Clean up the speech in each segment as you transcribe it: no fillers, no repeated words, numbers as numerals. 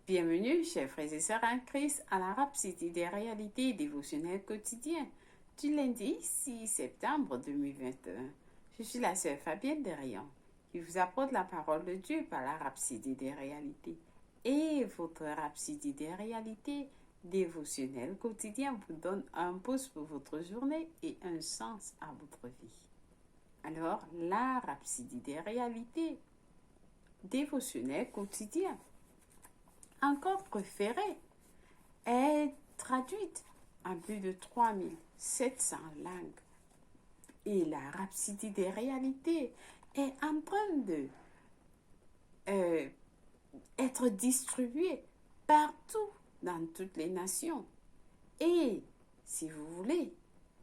Bienvenue, chers frères et sœurs en Christ, à la Rhapsodie des réalités dévotionnelles quotidiennes du lundi 6 septembre 2021. Je suis la sœur Fabienne Derian qui vous apporte la parole de Dieu par la Rhapsodie des réalités. Et votre Rhapsodie des réalités dévotionnelles quotidiennes vous donne un pouce pour votre journée et un sens à votre vie. Alors, la Rhapsodie des réalités dévotionnelles quotidiennes, encore préférée, est traduite en plus de 3700 langues. Et la Rhapsodie des réalités est en train de être distribuée partout dans toutes les nations. Et si vous voulez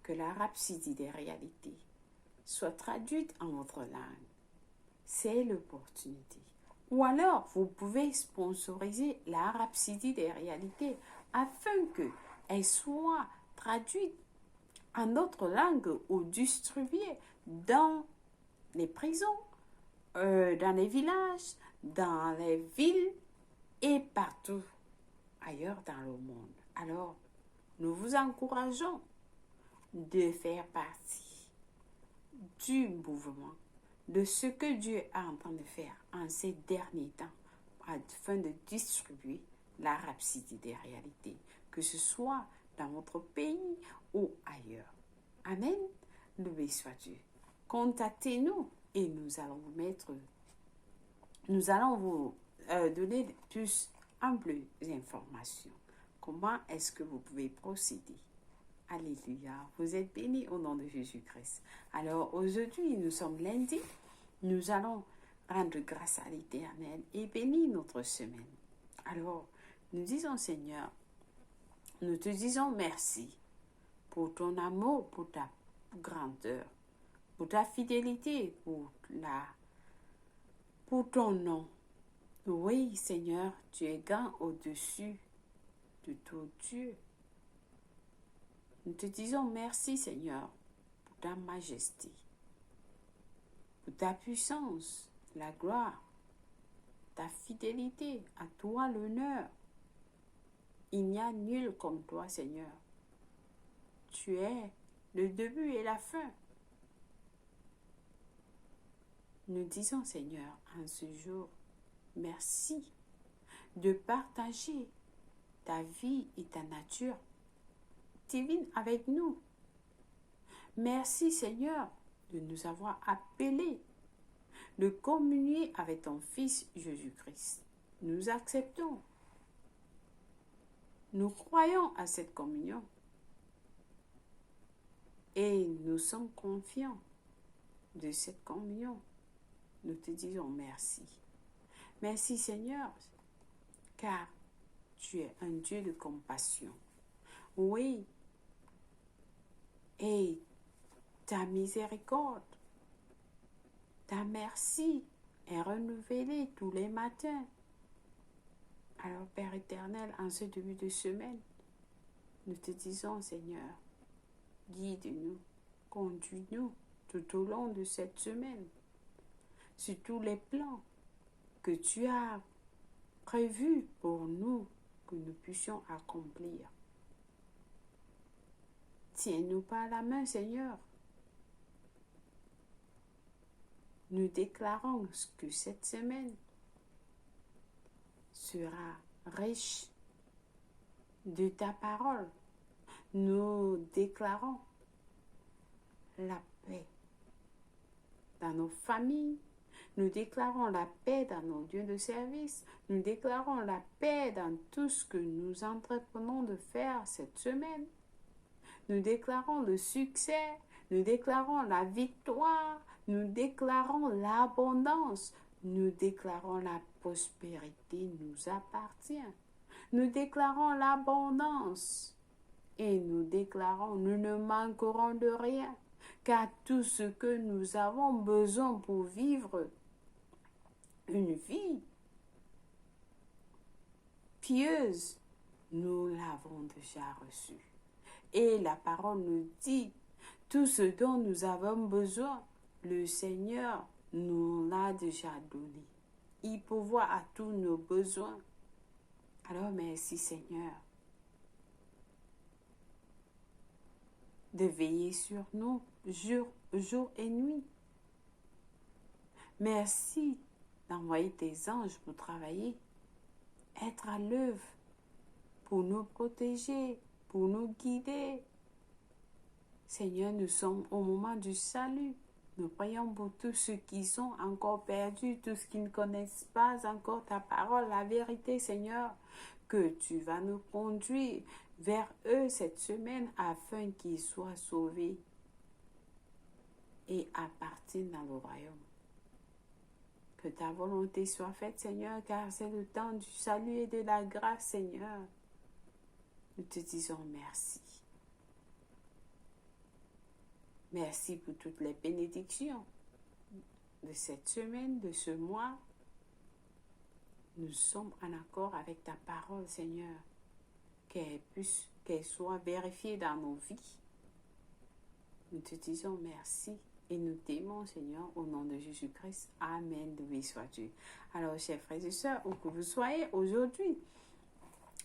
que la Rhapsodie des réalités soit traduite en votre langue, c'est l'opportunité. Ou alors, vous pouvez sponsoriser la Rhapsodie des réalités afin qu'elle soit traduite en d'autres langues ou distribuée dans les prisons, dans les villages, dans les villes et partout ailleurs dans le monde. Alors, nous vous encourageons de faire partie du mouvement, de ce que Dieu est en train de faire en ces derniers temps afin de distribuer la Rhapsodie des réalités, que ce soit dans votre pays ou ailleurs. Amen. Loué soit Dieu. Contactez-nous et nous allons vous donner plus amples informations. Comment est-ce que vous pouvez procéder? Alléluia, vous êtes bénis au nom de Jésus-Christ. Alors aujourd'hui, nous sommes lundi, nous allons rendre grâce à l'Éternel et bénir notre semaine. Alors, nous disons Seigneur, nous te disons merci pour ton amour, pour ta grandeur, pour ta fidélité, pour ton nom. Oui Seigneur, tu es grand au-dessus de tout Dieu. Nous te disons merci Seigneur pour ta majesté, pour ta puissance, la gloire, ta fidélité, à toi l'honneur. Il n'y a nul comme toi Seigneur. Tu es le début et la fin. Nous disons Seigneur en ce jour, merci de partager ta vie et ta nature divine avec nous. Merci Seigneur de nous avoir appelés de communier avec ton Fils Jésus-Christ. Nous acceptons. Nous croyons à cette communion et nous sommes confiants de cette communion. Nous te disons merci. Merci Seigneur, car tu es un Dieu de compassion. Oui, et ta miséricorde, ta merci est renouvelée tous les matins. Alors Père éternel, en ce début de semaine, nous te disons Seigneur, guide-nous, conduis-nous tout au long de cette semaine, sur tous les plans que tu as prévus pour nous, que nous puissions accomplir. Tiens-nous par la main, Seigneur. Nous déclarons que cette semaine sera riche de ta parole. Nous déclarons la paix dans nos familles. Nous déclarons la paix dans nos lieux de service. Nous déclarons la paix dans tout ce que nous entreprenons de faire cette semaine. Nous déclarons le succès, nous déclarons la victoire, nous déclarons l'abondance, nous déclarons la prospérité nous appartient. Nous déclarons l'abondance et nous déclarons nous ne manquerons de rien, car tout ce que nous avons besoin pour vivre une vie pieuse, nous l'avons déjà reçu. Et la parole nous dit, tout ce dont nous avons besoin, le Seigneur nous l'a déjà donné. Il pourvoit à tous nos besoins Alors merci Seigneur de veiller sur nous jour et nuit. Merci d'envoyer tes anges pour travailler, être à l'œuvre, pour nous protéger, pour nous guider. Seigneur, nous sommes au moment du salut. Nous prions pour tous ceux qui sont encore perdus, tous ceux qui ne connaissent pas encore ta parole, la vérité, Seigneur, que tu vas nous conduire vers eux cette semaine afin qu'ils soient sauvés et appartiennent dans le royaume. Que ta volonté soit faite, Seigneur, car c'est le temps du salut et de la grâce, Seigneur. Nous te disons merci. Merci pour toutes les bénédictions de cette semaine, de ce mois. Nous sommes en accord avec ta parole, Seigneur. Qu'elle soit vérifiée dans nos vies. Nous te disons merci et nous t'aimons, Seigneur, au nom de Jésus-Christ. Amen. Loué soit Dieu. Alors, chers frères et sœurs, où que vous soyez aujourd'hui,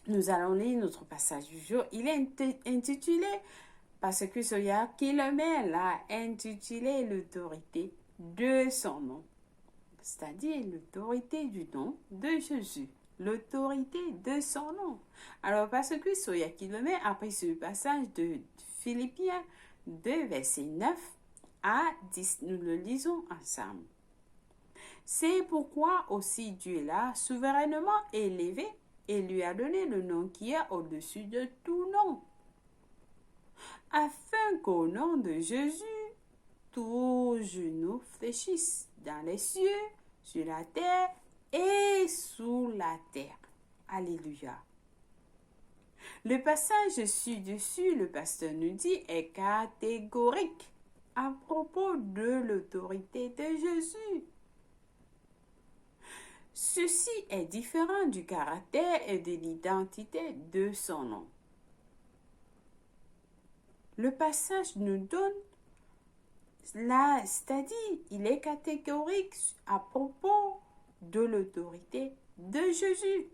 nous allons lire notre passage du jour. Il est intitulé, parce que celui qui le met là, intitulé l'autorité de son nom. C'est-à-dire l'autorité du nom de Jésus. L'autorité de son nom. Alors, parce que celui qui le met, après ce passage de Philippiens 2, verset 9 à 10, nous le lisons ensemble. C'est pourquoi aussi Dieu l'a souverainement élevé et lui a donné le nom qui est au-dessus de tout nom, afin qu'au nom de Jésus, tous genoux fléchissent dans les cieux, sur la terre et sous la terre. Alléluia. Le passage ci-dessus, le pasteur nous dit, est catégorique à propos de l'autorité de Jésus. Ceci est différent du caractère et de l'identité de son nom. Le passage nous donne là, c'est-à-dire, il est catégorique à propos de l'autorité de Jésus,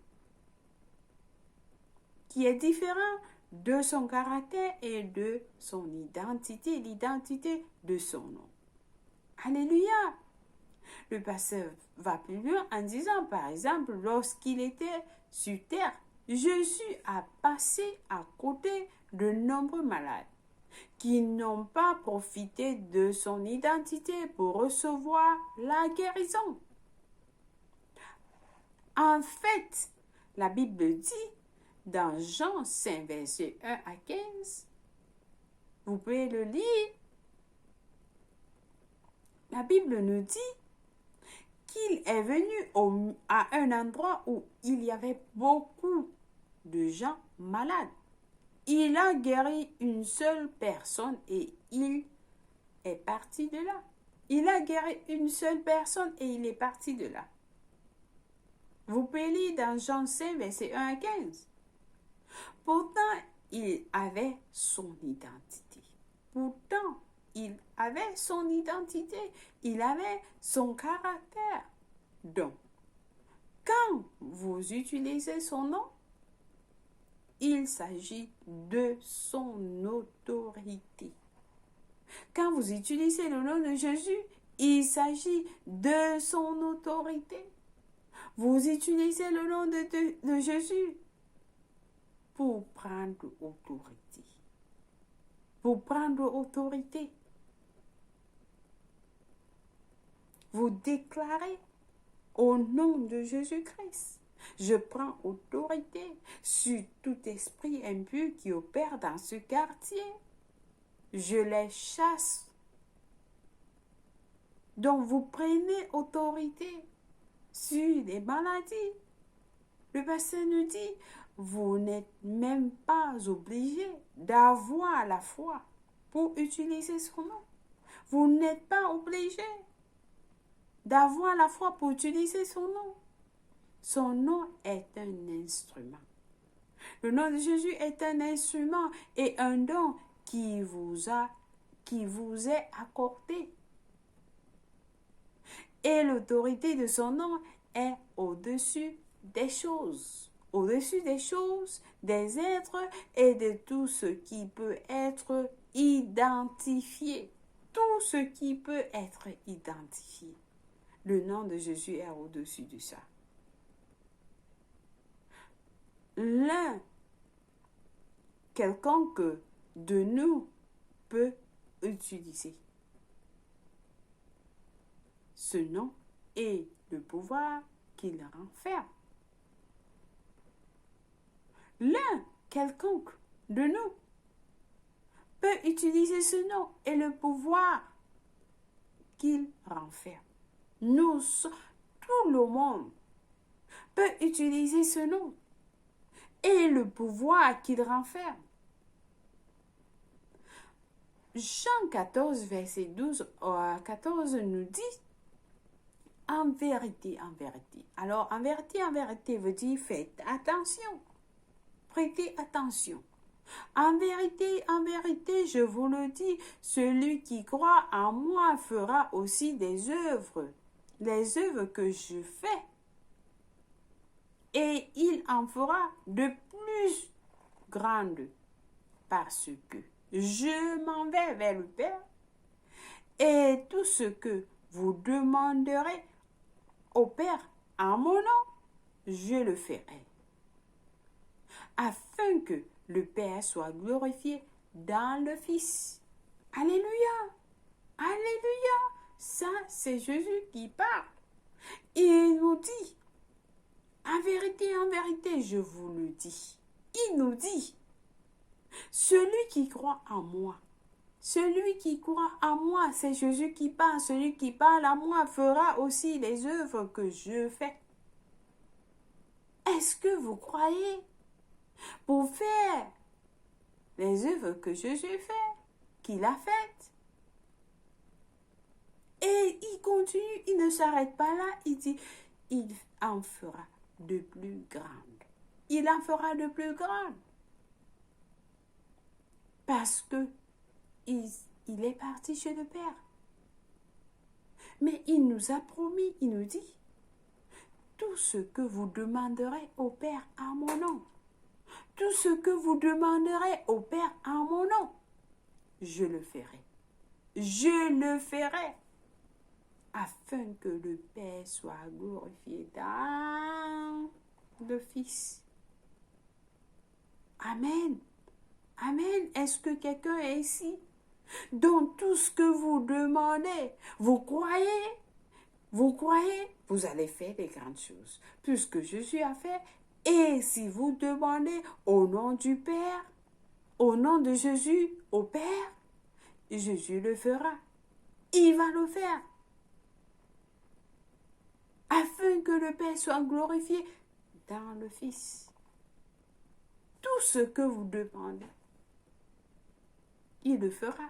qui est différent de son caractère et de son identité, l'identité de son nom. Alléluia! Le pasteur va plus loin en disant, par exemple, lorsqu'il était sur terre, Jésus a passé à côté de nombreux malades qui n'ont pas profité de son identité pour recevoir la guérison. En fait, la Bible dit dans Jean 5, verset 1 à 15, vous pouvez le lire, la Bible nous dit qu'il est venu à un endroit où il y avait beaucoup de gens malades. Il a guéri une seule personne et il est parti de là. Il a guéri une seule personne et il est parti de là. Vous pouvez lire dans Jean 5, verset 1 à 15. Pourtant, il avait son identité. Pourtant, il avait son identité. Il avait son caractère. Donc, quand vous utilisez son nom, il s'agit de son autorité. Quand vous utilisez le nom de Jésus, il s'agit de son autorité. Vous utilisez le nom de Jésus pour prendre autorité. Pour prendre autorité. Vous déclarez au nom de Jésus-Christ. Je prends autorité sur tout esprit impur qui opère dans ce quartier. Je les chasse. Donc vous prenez autorité sur les maladies. Le pasteur nous dit, vous n'êtes même pas obligé d'avoir la foi pour utiliser son nom. Vous n'êtes pas obligé d'avoir la foi pour utiliser son nom. Son nom est un instrument. Le nom de Jésus est un instrument et un don qui vous est accordé. Et l'autorité de son nom est au-dessus des choses. au-dessus des choses, des êtres et de tout ce qui peut être identifié. Tout ce qui peut être identifié. Le nom de Jésus est au-dessus de ça. L'un, quelconque de nous peut utiliser ce nom et le pouvoir qu'il renferme. L'un, quelconque de nous peut utiliser ce nom et le pouvoir qu'il renferme. Tout le monde peut utiliser ce nom et le pouvoir qu'il renferme. Jean 14, verset 12 à 14 nous dit en vérité, en vérité. Alors, en vérité veut dire faites attention, prêtez attention. En vérité, je vous le dis, celui qui croit en moi fera aussi des œuvres, les œuvres que je fais. Et il en fera de plus grandes, parce que je m'en vais vers le Père, et tout ce que vous demanderez au Père en mon nom, je le ferai, afin que le Père soit glorifié dans le Fils. Alléluia! Alléluia! Ça, c'est Jésus qui parle. Il nous dit, en vérité, je vous le dis. Il nous dit, celui qui croit en moi, celui qui croit en moi, c'est Jésus qui parle. Celui qui parle à moi fera aussi les œuvres que je fais. Est-ce que vous croyez pour faire les œuvres que Jésus fait, qu'il a faites? Et il continue, il ne s'arrête pas là, il dit, il en fera de plus grandes. Il en fera de plus grandes. Parce que il est parti chez le Père. Mais il nous a promis, il nous dit, tout ce que vous demanderez au Père en mon nom, tout ce que vous demanderez au Père en mon nom, je le ferai. Je le ferai, afin que le Père soit glorifié dans le Fils. Amen. Amen. Est-ce que quelqu'un est ici? Dans tout ce que vous demandez, vous croyez? Vous croyez? Vous allez faire des grandes choses, puisque Jésus a fait. Et si vous demandez au nom du Père, au nom de Jésus, au Père, Jésus le fera. Il va le faire. Afin que le Père soit glorifié dans le Fils. Tout ce que vous demandez, il le fera.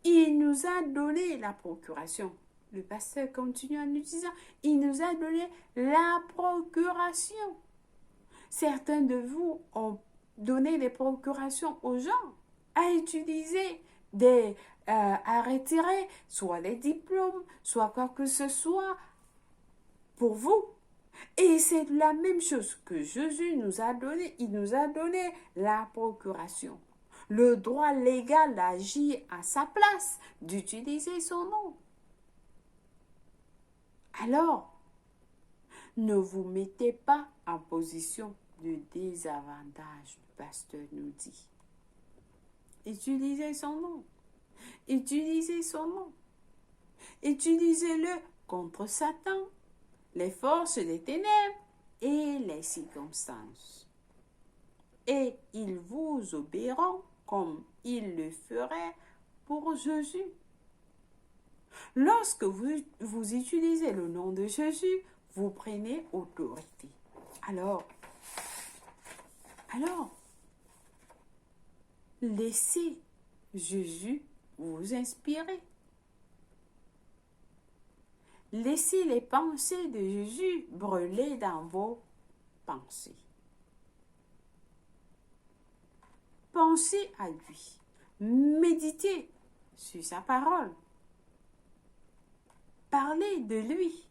Il nous a donné la procuration. Le pasteur continue en nous disant, il nous a donné la procuration. Certains de vous ont donné les procurations aux gens à utiliser, à retirer, soit les diplômes, soit quoi que ce soit pour vous. Et c'est la même chose que Jésus nous a donné. Il nous a donné la procuration. Le droit légal d'agir à sa place, d'utiliser son nom. Alors, ne vous mettez pas en position de désavantage, le pasteur nous dit. Utilisez son nom. Utilisez son nom. Utilisez-le contre Satan, les forces des ténèbres et les circonstances. Et ils vous obéiront comme ils le feraient pour Jésus. Lorsque vous utilisez le nom de Jésus, vous prenez autorité. Alors, laissez Jésus vous inspirer. Laissez les pensées de Jésus brûler dans vos pensées. Pensez à lui. Méditez sur sa parole. Parlez de lui.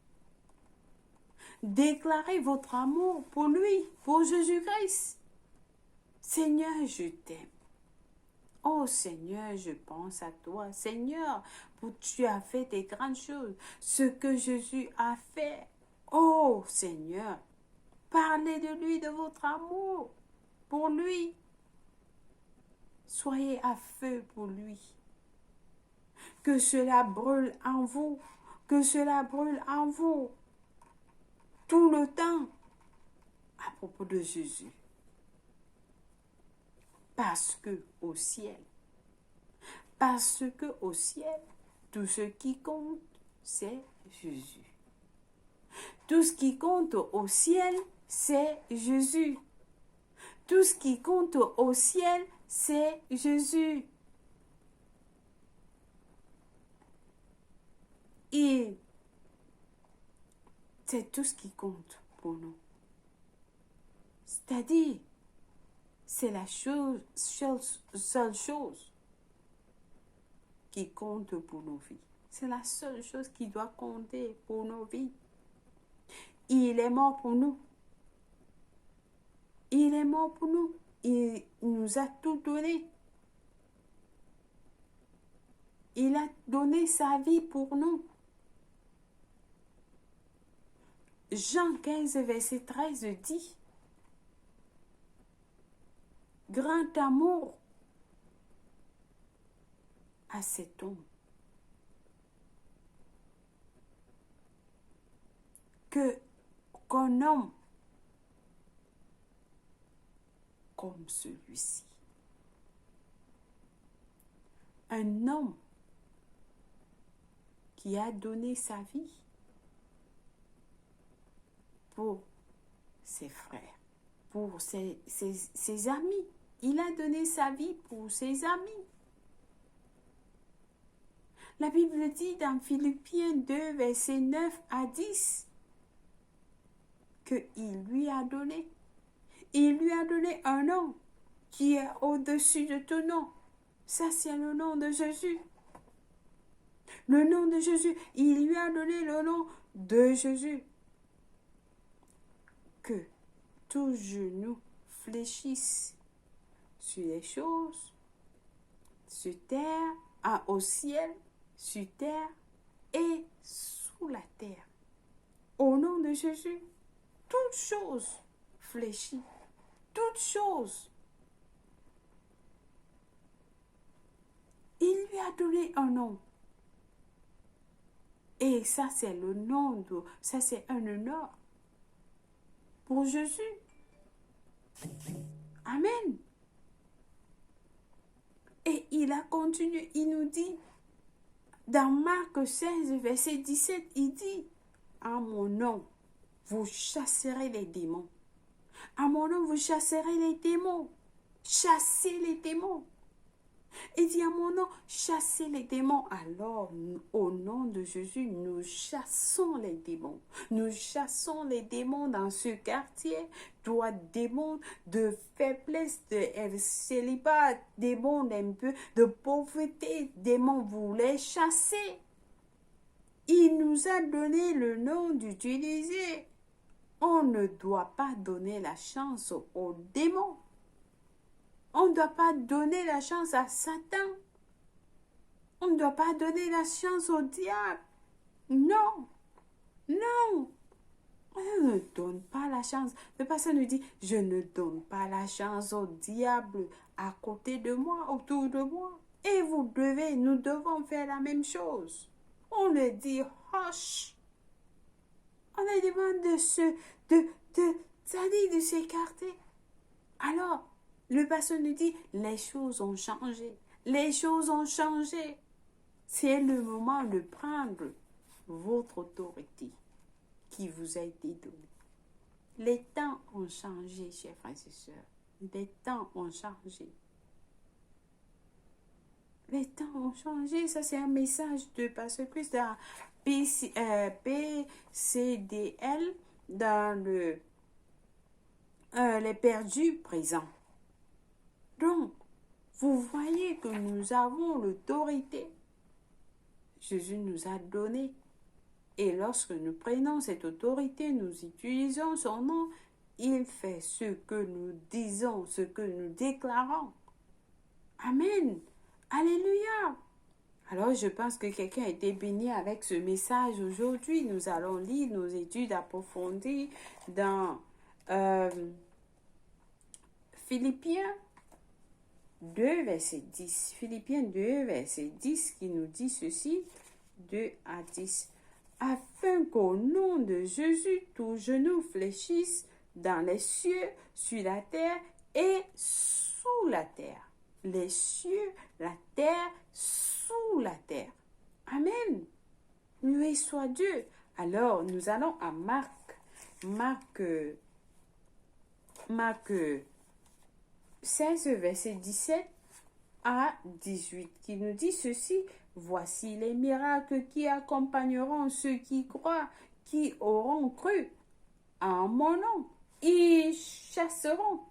déclarez votre amour pour lui, pour Jésus-Christ. Seigneur, je t'aime. Oh Seigneur, je pense à toi. Seigneur, tu as fait des grandes choses. Ce que Jésus a fait. Oh Seigneur, parlez de lui, de votre amour pour lui. Soyez à feu pour lui. Que cela brûle en vous. Que cela brûle en vous. Tout le temps à propos de Jésus. Parce que au ciel, tout ce qui compte, c'est Jésus. Tout ce qui compte au ciel, c'est Jésus. Tout ce qui compte au ciel, c'est Jésus. Et c'est tout ce qui compte pour nous. C'est-à-dire, c'est la seule chose qui compte pour nos vies. C'est la seule chose qui doit compter pour nos vies. Il est mort pour nous. Il est mort pour nous. Il nous a tout donné. Il a donné sa vie pour nous. Jean 15, verset 13 dit, grand amour à cet homme qu'un homme comme celui-ci. Un homme qui a donné sa vie pour ses frères, pour ses amis. Il a donné sa vie pour ses amis. La Bible dit dans Philippiens 2, verset 9 à 10, qu'il lui a donné. Il lui a donné un nom qui est au-dessus de tout nom. Ça, c'est le nom de Jésus. Le nom de Jésus. Il lui a donné le nom de Jésus. Que tout genou fléchisse sur les choses, sur terre, au ciel, sur terre et sous la terre. Au nom de Jésus, toute chose fléchit, toute chose. Il lui a donné un nom. Et ça, c'est le nom ça, c'est un honneur pour Jésus. Amen. Et il a continué, il nous dit, dans Marc 16, verset 17, il dit, en mon nom, vous chasserez les démons. À mon nom, vous chasserez les démons. Chassez les démons. Il dit à mon nom, chassez les démons. Alors, au nom de Jésus, nous chassons les démons. Nous chassons les démons dans ce quartier. Toi, démons de faiblesse, de célibat, démons d'un peu de pauvreté, démons, vous les chassez. Il nous a donné le nom d'utiliser. On ne doit pas donner la chance aux démons. On ne doit pas donner la chance à Satan. On ne doit pas donner la chance au diable. Non. Non. On ne donne pas la chance. Le pasteur nous dit, je ne donne pas la chance au diable à côté de moi, autour de moi. Et nous devons faire la même chose. On le dit, hush. On lui demande de s'écarter. Alors, le pasteur nous dit, les choses ont changé. Les choses ont changé. C'est le moment de prendre votre autorité qui vous a été donnée. Les temps ont changé, chers frères et sœurs. Les temps ont changé. Les temps ont changé. Ça, c'est un message de Pasteur Chris dans PCDL, dans les perdus présents. Donc, vous voyez que nous avons l'autorité. Jésus nous a donné. Et lorsque nous prenons cette autorité, nous utilisons son nom, il fait ce que nous disons, ce que nous déclarons. Amen. Alléluia. Alors, je pense que quelqu'un a été béni avec ce message aujourd'hui. Nous allons lire nos études approfondies dans Philippiens 2, verset 10. Philippiens 2, verset 10 qui nous dit ceci, 2 à 10. Afin qu'au nom de Jésus, tout genou fléchisse dans les cieux, sur la terre et sous la terre. Les cieux, la terre, sous la terre. Amen. Loué soit Dieu. Alors, nous allons à Marc 16, verset 17 à 18, qui nous dit ceci. Voici les miracles qui accompagneront ceux qui croient, qui auront cru en mon nom. Ils chasseront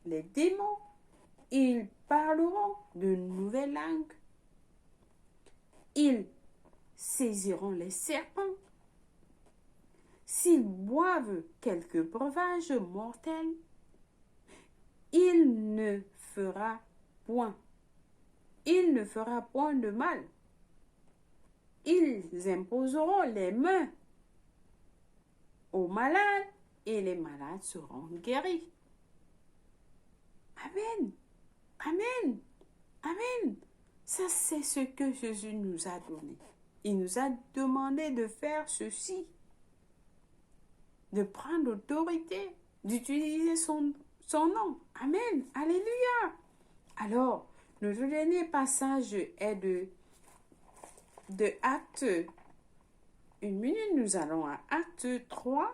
les démons, ils parleront de nouvelles langues, ils saisiront les serpents. S'ils boivent quelque breuvage mortel, il ne fera point de mal. Ils imposeront les mains aux malades et les malades seront guéris. Amen. Amen. Amen. Ça, c'est ce que Jésus nous a donné. Il nous a demandé de faire ceci, de prendre l'autorité, d'utiliser son nom. Amen. Alléluia. Alors, notre dernier passage est de Actes. Une minute, nous allons à Actes 3.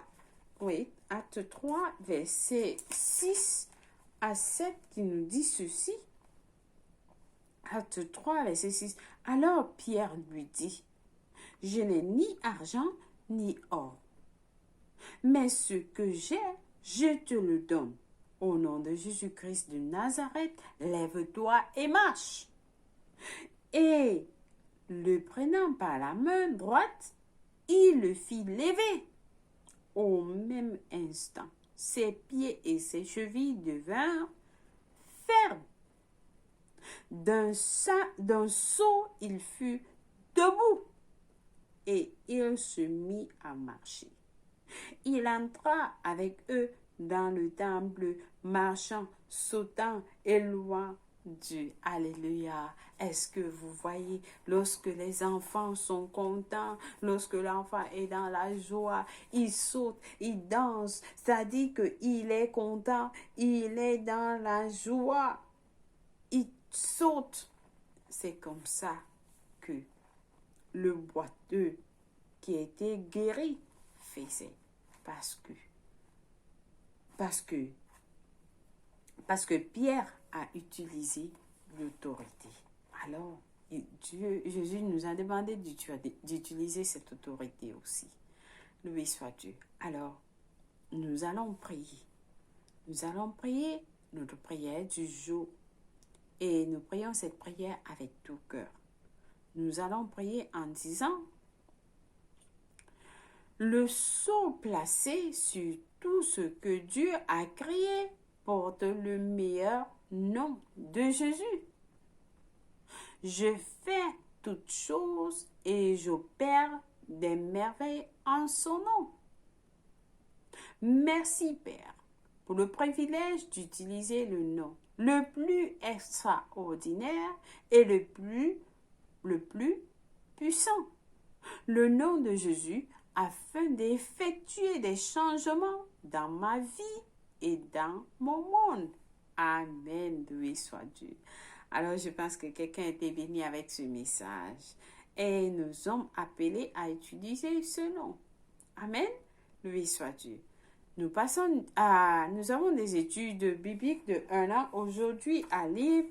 Oui, Actes 3, verset 6 à 7 qui nous dit ceci. Acte 3, verset 6. Alors Pierre lui dit, je n'ai ni argent ni or, mais ce que j'ai, je te le donne. Au nom de Jésus-Christ de Nazareth, lève-toi et marche. Et le prenant par la main droite, il le fit lever. Au même instant, ses pieds et ses chevilles devinrent fermes. D'un saut, il fut debout et il se mit à marcher. Il entra avec eux dans le temple, marchant, sautant et louant Dieu. Alléluia. Est-ce que vous voyez, lorsque les enfants sont contents, lorsque l'enfant est dans la joie, il saute, il danse, c'est-à-dire qu'il est content, il est dans la joie, il saute. C'est comme ça que le boiteux qui était guéri faisait. Parce que Pierre a utilisé l'autorité. Alors, Jésus nous a demandé d'utiliser cette autorité aussi. Loué soit Dieu. Alors, nous allons prier. Nous allons prier notre prière du jour. Et nous prions cette prière avec tout cœur. Nous allons prier en disant, le sceau placé sur tout ce que Dieu a créé porte le meilleur nom de Jésus. Je fais toutes choses et j'opère des merveilles en son nom. Merci Père pour le privilège d'utiliser le nom le plus extraordinaire et le plus puissant, le nom de Jésus, afin d'effectuer des changements dans ma vie et dans mon monde. Amen, loué soit Dieu. Alors, je pense que quelqu'un a été béni avec ce message. Et nous sommes appelés à utiliser ce nom. Amen, loué soit Dieu. Nous avons des études bibliques de 1 an aujourd'hui à lire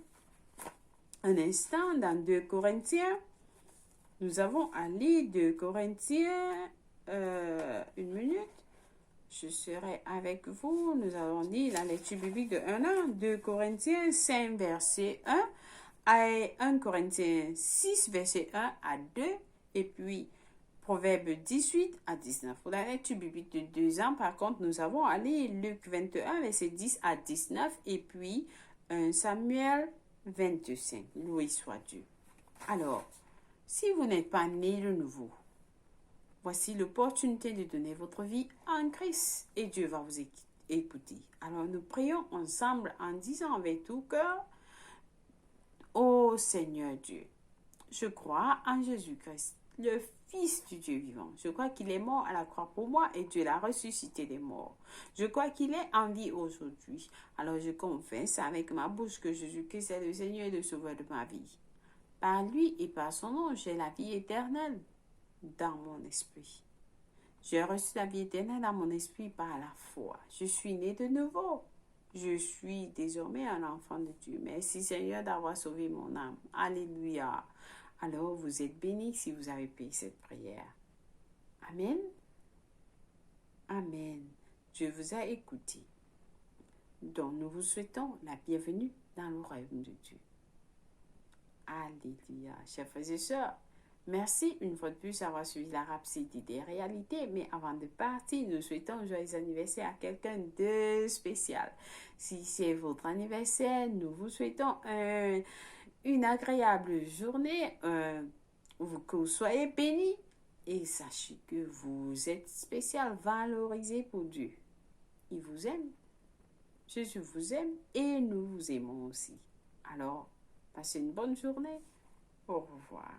un instant dans 2 Corinthiens. Nous avons à lire 2 Corinthiens, une minute. Je serai avec vous. Nous allons lire la lecture biblique de 1 an, 2 Corinthiens 5, verset 1, et 1 Corinthiens 6, verset 1 à 2, et puis Proverbe 18 à 19. Pour la lecture biblique de 2 ans, par contre, nous avons allé Luc 21, verset 10 à 19, et puis 1 Samuel 25. Loué soit Dieu. Alors, si vous n'êtes pas né de nouveau, voici l'opportunité de donner votre vie en Christ et Dieu va vous écouter. Alors, nous prions ensemble en disant avec tout cœur, ô Seigneur Dieu, je crois en Jésus-Christ, le Fils du Dieu vivant. Je crois qu'il est mort à la croix pour moi et Dieu l'a ressuscité des morts. Je crois qu'il est en vie aujourd'hui. Alors je confesse avec ma bouche que Jésus-Christ est le Seigneur et le Sauveur de ma vie. Par lui et par son nom, j'ai la vie éternelle dans mon esprit. J'ai reçu la vie éternelle dans mon esprit par la foi. Je suis né de nouveau. Je suis désormais un enfant de Dieu. Merci Seigneur d'avoir sauvé mon âme. Alléluia. Alors vous êtes bénis si vous avez payé cette prière. Amen. Amen. Dieu vous a écouté. Donc nous vous souhaitons la bienvenue dans le royaume de Dieu. Alléluia. Chers frères et sœurs, merci une fois de plus d'avoir suivi la Rhapsodie des réalités. Mais avant de partir, nous souhaitons un joyeux anniversaire à quelqu'un de spécial. Si c'est votre anniversaire, nous vous souhaitons une agréable journée, que vous soyez bénis et sachez que vous êtes spécial, valorisé pour Dieu. Il vous aime, Jésus vous aime et nous vous aimons aussi. Alors, passez une bonne journée. Au revoir.